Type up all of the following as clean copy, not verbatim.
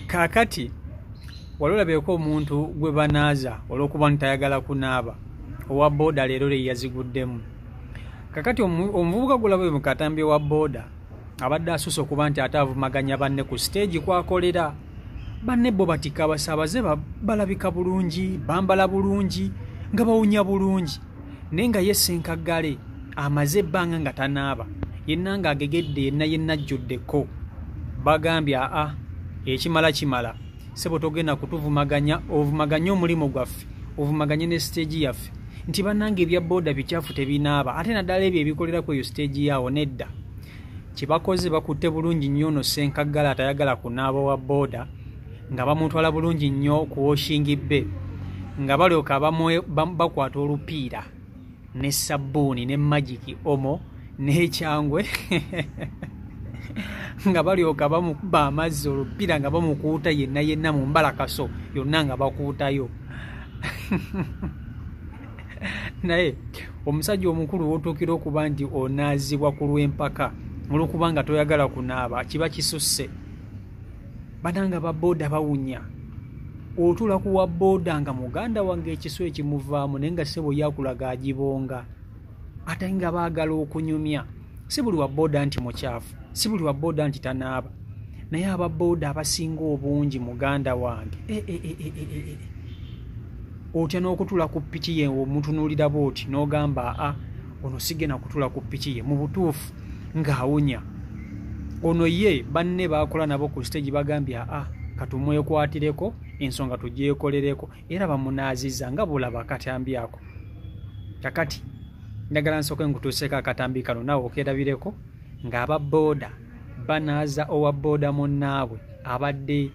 Kakati walolabeko omuntu gwe banaaza olw'okuba ntayagala kunaaba owa boda leero le yaziguddemu. Kakati omuvubuka gulabe mu katambi wa boda abadde asusse okuba nti ate avumaganya banne ku stage kwakolera. Banne bo batika abasaabaze balabika bulungi, bambala bulungi, nga bawunya bulungi, naye nga ye Ssenkaggale amaze ebbanga nga tanaaba, yenna ng'agegedde yenna ajjuddeko. Bagambye ekimala kimala, sebo togenda kutuvumaganya, ovumaganye omulimu gwaffe, ovumaganye ne stage yaffe, nti bannange ebya boda bikyafu tebinaaba, ate naddala ebyo ebikolera ku eyo stage yaawo nedda. Kibakoze bakutte bulungi nnyo ono Ssenkaggale atayagala kunaaba wa boda, nga bamutwala bulungi nnyo ku washingi bbe, nga balyoka bakwata olupiira ne sabbuuni ne magiki omo n'ekyangwe nga balyoka bamukuba amazzi olupiira nga bamukuuta yenna mu mbalakaso yonna nga bakuutayo. Naye omusajja omukulu w'otuukira okuba nti onaazibwa ku lw'empaka olw'okuba nga toyagala kunaaba kiba kisusse. Bananga ba boda bawunya. Otula ku wa boda nga muganda wange ekiso ekimuvaamu naye nga ssebo yakulaga agibonga. Ate nga baagala okunyumya. Si buli wa boda nti mukyafu, si buli wa boda nti tanaaba. Naye aba boda abasinga obungi muganda wange. Otya n'okutula ku ppiki ye omutunuulira bw'oti n'ogamba ono sigena kutula ku ppiki ye, mu butuufu ng'awunya. Ono ye banne bakola nabo ku stage bagambye katumwekwatireko ensonga tugyekolereko era bamunaaziza nga bulaba akatambi ako. Kakati njagala nsooke nkutuuseeko akatambi kano naawe okerabireko ng'aba boda banaaza owa boda munnaabwe abadde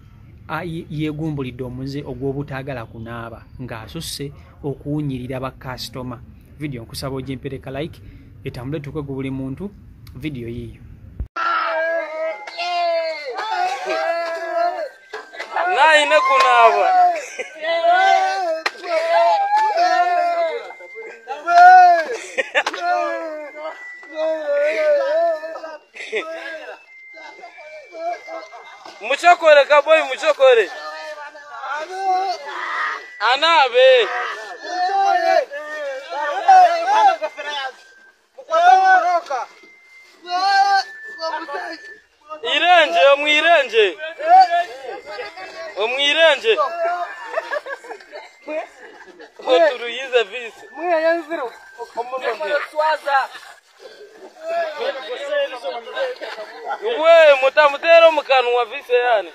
yeegumbulidde omuze ogw'obutaagala kunaaba ng'asusse okuwunyirira bakasitoma. Vidiyo nkusaba ogimpereka like etambule tukwe buli muntu vidiyo yiyo. Naine kunaaba muchokore kaboy muchokore anabe irenje omwirenje omwirenje oturuyize visi mwiyanziro omuntu swaza we mutamutero mukanwa visi yani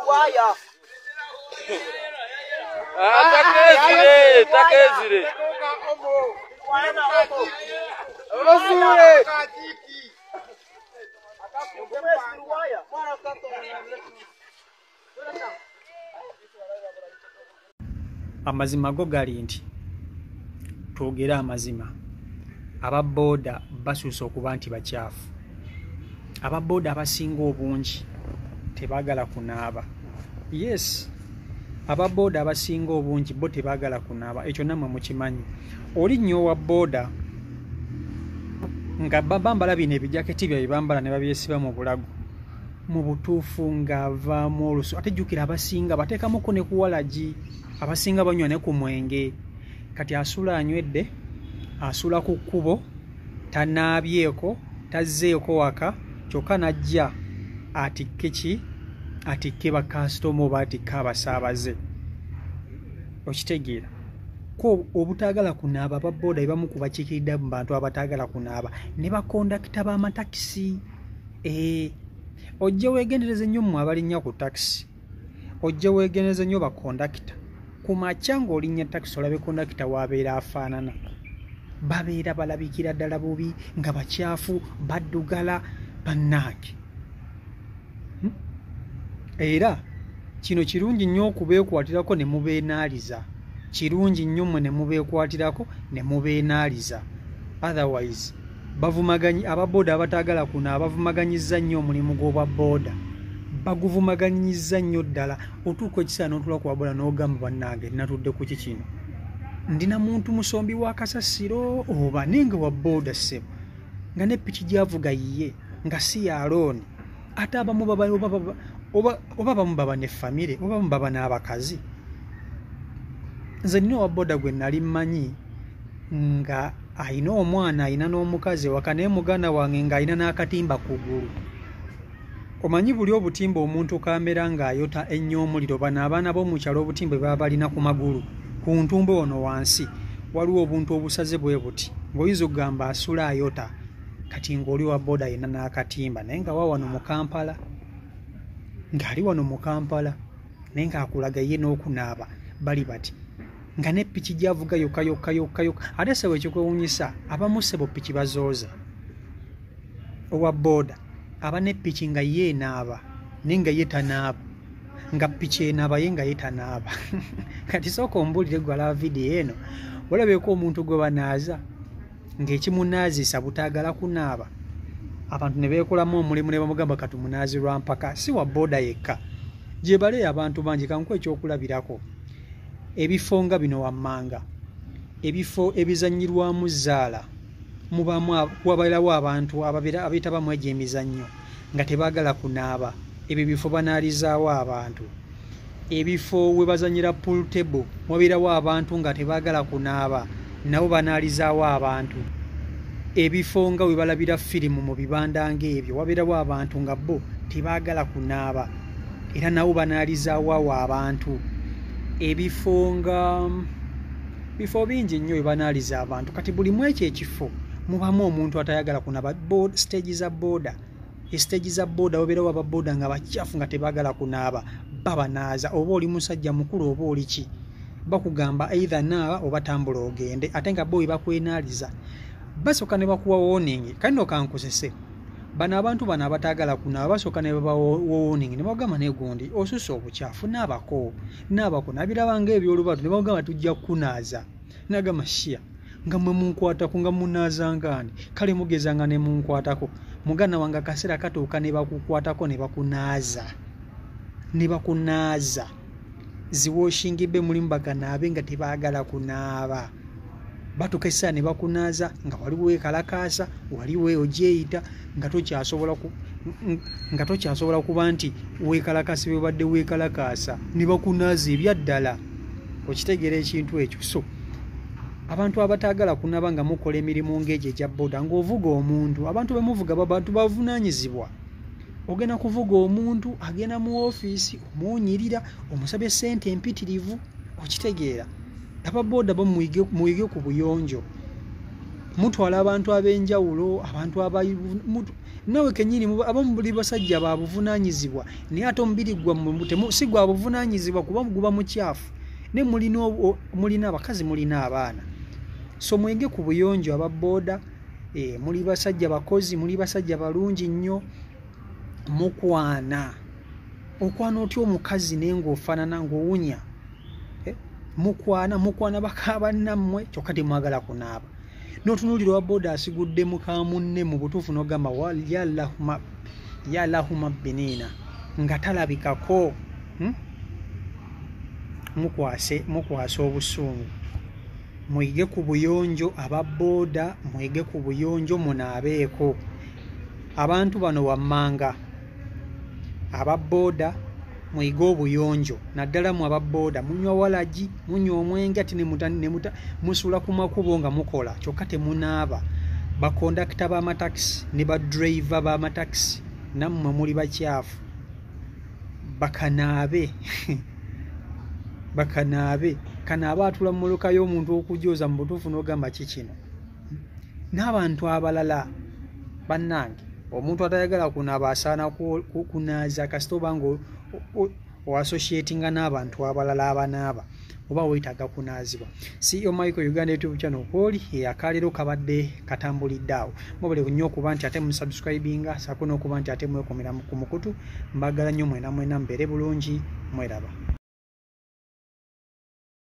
waya takezire Amazima go gali nti twogera amazima. Aba boda basuuse okuba nti bakyafu. Aba boda abasinga obungi tebaagala kunaaba. Yes, aba boda abasinga obungi bo tebaagala kunaaba. Ekyo nammwe mukimanyi. Oli nnyo wa boda nga bambala bino ebijaketi bya bambala ne babyesiba mu bulago. Mu butuufu ng'avaamu olusu. Ate jjukira abasinga bateekamuko ne ku walagi. Abasinga banywa ne ku mwenge. Kati asula anywedde, asula ku kkubo, tanaabyeko, tazzeeko waka, kyokka najja atikke bakasitoma oba atikke abasaabaze. Okitegeera ko obutaagala kunaaba aba boda ebamu ku bakiikiridde mu bantu abataagala kunaaba ne bakondakita b'amatakisi. Ojja weegendereze nnyo mmwe abalinnya ku takisi, ojja weegendereze nnyo bakondakita. Ku makya ng'olinnya takisi olabe kondakita w'abeera afaanana. Babeera balabikira ddala bubi nga bakyafu baddugala bannange. Era kino kirungi nnyo okubeekwatirako ne mubeenaaliza. Kirungi nnyo mmwe ne mubeekwatirako ne mubeenaaliza. Otherwise bavumaganyi ababoda abataagala kunaaba bavumaganyizza nnyo omulimu gw'obwa boda. Baguvumaganyizza nnyo ddala otuuka ekisaana n'otula ku waboda n'ogamba bannange natudde ku kikino. Ndina muntu musombi wa kasasiro oba nenga wa boda ssebo nga ne ppiki gy'avuga yiye nga si ya looni ate abamu oba bamu baba ne famire oba bamu baba n'abakazi. Nze nina owabooda gwe nali mmanyi nga ayina omwana ayina n'omukazi waka naye muganda wange ng'ayina n'akatimba ku ggulu. Omanyi buli obutimba omuntu kamera ng'ayota ennyo omuliro, bano abaana b'omukyalo obutimba bwe baba balina ku magulu ku ntumbe ono wansi waliwo obuntu obusaze bwe buti ng'oyinza okugamba asula ayota, kati ng'oli wa booda ayina n'akatimba naye nga wano mu Kampala, ng'ali wano mu Kampala naye ng'akulaga ye n'okunaaba bali bati nga ne ppiki gy'avuga yokka. Ate sebo ekikwewuunyisa abamu sebo ppiki bazooza. Owa booda aba ne ppiki nga ye enaaba naye nga ye tanaaba, nga ppiki enaaba ye nga ye tanaaba. Kati sooka ombuulire gwe alaba vidiyo eno olabeeko omuntu gwe banaaza ng'ekimunaazisa butaagala kunaaba. Abantu ne beekolamu omulimu ne bamugamba katumunazi lwa mpaka. Si wa booda yekka, gye baleeyo abantu bangi. Kankuwa ekyokulabirako, ebifo nga bino wammanga, ebifo ebizannyirwamu zzaala wabeerawo abantu abeetabamu egyo emizannyo nga tebaagala kunaaba. Ebyo bifo banaalizaawo abantu. Ebifo we bazannyira pool table wabeerawo abantu nga tebaagala kunaaba, nabo banaalizaawo abantu. Ebifo nga we balabira firimu mu bibanda ng'ebyo wabeerawo abantu nga bo tebaagala kunaaba, era nabo banaalizaawo awo abantu. Ebifo nga bifo bingi nnyo we banaaliza abantu. Kati buli mu ekyo ekifo mubamu omuntu atayagala kunaaba. Stage za booda, estage za booda wabeerawo ababooda nga bakyafu nga tebaagala kunaaba, babanaaza. Oba oli musajja mukulu oba oli ki, bakugamba either naaba oba tambula ogende, ate nga bo we bakwenaaliza basooka ne bakuwa warning. Kano kankusese bano abantu bano abataagala kunaaba basooka ne baba warning ne bagamba negundi osusa obukyafu naabako nabiraba ng'ebyolubatu ne bagamba tujja kukunaaza. Nagamba shia nga mwe munkwatako nga munaaza ngani, kale mugezanga ne munkwatako. Muganda wange akaseera katuuka ne bakukwatako ne bakunaaza. Ziwoshingibe mulimu baganaabe nga tebaagala kunaaba. Batuuka essaawa ne bakunaaza nga waliwo weekalakaasa, waliwo ogyeyita nga tokyasobola kuba nti weekalakaasa bwe badde weekalakaasa ne bakunaaza ebyaddala. Okitegeera ekintu ekyo. So abantu abataagala kunaaba nga mukola emirimu ng'egyo egya booda ng'ovuga omuntu, abantu bemuvuga babantu bavunaanyizibwa. Ogenda kuvuga omuntu agenda mu woofiisi omuwunyirira omusabye ssente empitirivu. Okitegeera ababooda bo muyige ku buyonjo, mutwala abantu ab'enjawulo, abantu nawe kennyini abamu buli basajja ba buvunaanyizibwa naye ate omubiri gwammwe si gwa buvunaanyizibwa kuba guba mukyafu. Ne mulina abakazi mulina abaana. So mwege ku buyonjo ababooda. Muli basajja bakozi, muli basajja balungi nnyo. Mukwana otya omukazi naye ng'ofaanana ng'owunya. Mukwana bakaaba nammwe kyokka temwagala kunaaba. N'otunuulira owa booda asigudde muka munne mu butuufu n'ogamba ya lahuma biniina nga talabikako. Mukwase obusungu. Mwige ku buyonjo ababooda, mwige ku buyonjo munaabeeko. Abantu bano wammanga ababooda mwige obuyonjo, naddala mu ababooda munywa walagi, munywa omwenge ate musula ku makubo nga mukola kyokka temunaaba. Bakondakita b'amatakisi ne badriver b'amatakisi nammwe muli bakyafu. Bakanaabe kanaaba atula mu mmotoka y'omuntu okujooza mu butuufu n'ogamba kikino. N'abantu abalala bannange, omuntu atayagala kunaaba asaana kunaaza kasita oba nga oassociatinga n'abantu abalala abanaaba oba weetaaga kunaazibwa. CEO Michael Uganda YouTube channel kwoli akaaleero kabadde katambulidde awo. Mubale nnyo okuba nti ate musubscribinga saako n'okuba nti ate mwekomera ku mukutu. Mbagala nnyo mwena mubeere bulungi, mweraba.